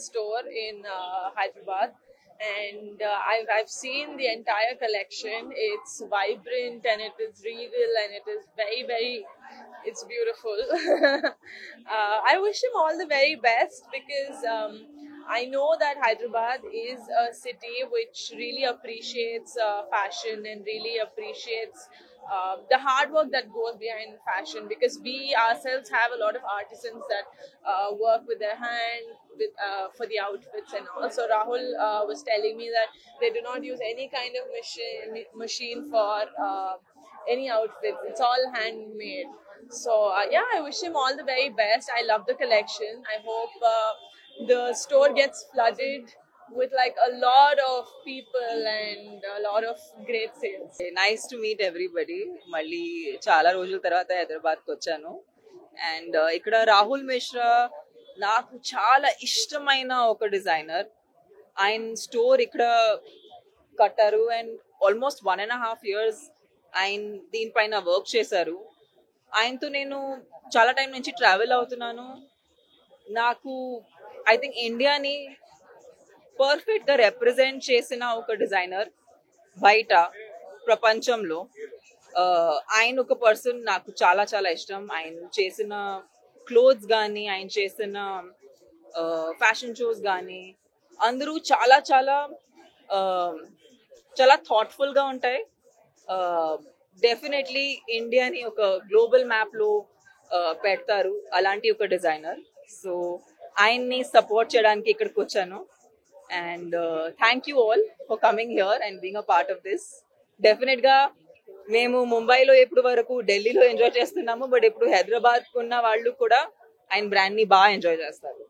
store in Hyderabad, and I've seen the entire collection. It's vibrant and it is regal and it is very it's beautiful. I wish him all the very best because I know that Hyderabad is a city which really appreciates fashion and really appreciates the hard work that goes behind fashion, because we ourselves have a lot of artisans that work with their hand for the outfits and all. So Rahul was telling me that they do not use any kind of machine for any outfits. It's all handmade. So yeah, I wish him all the very best. I love the collection. I hope the store gets flooded with like a lot of people and a lot of great sales. Nice to meet everybody. మళ్ళీ చాలా రోజుల తర్వాత హైదరాబాద్కి వచ్చాను. And ఇక్కడ రాహుల్ మిశ్రా నాకు చాలా ఇష్టమైన ఒక డిజైనర్. ఆయన స్టోర్ ఇక్కడ కట్టారు అండ్ ఆల్మోస్ట్ 1.5 years ఆయన దీనిపైన వర్క్ చేశారు. ఆయనతో నేను చాలా టైం నుంచి ట్రావెల్ అవుతున్నాను. నాకు ఐ థింక్ ఇండియాని పర్ఫెక్ట్ గా రిప్రజెంట్ చేసిన ఒక డిజైనర్ బయట ప్రపంచంలో. ఆయన ఒక పర్సన్ నాకు చాలా చాలా ఇష్టం. ఆయన చేసిన క్లోత్స్ కానీ ఆయన చేసిన ఫ్యాషన్ షోస్ కానీ అందరూ చాలా చాలా చాలా థాట్ఫుల్ గా ఉంటాయి. డెఫినెట్లీ ఇండియాని ఒక గ్లోబల్ మ్యాప్ లో పెడతారు అలాంటి ఒక డిజైనర్. సో ఆయన్ని సపోర్ట్ చేయడానికి ఇక్కడికి వచ్చాను. And thank you all for coming here and being a part of this. Definite గా మేము ముంబైలో ఎప్పుడు వరకు ఢిల్లీలో ఎంజాయ్ చేస్తున్నాము, బట్ ఇప్పుడు హైదరాబాద్ ఉన్న వాళ్ళు కూడా ఆయన బ్రాండ్ ని బాగా ఎంజాయ్ చేస్తారు.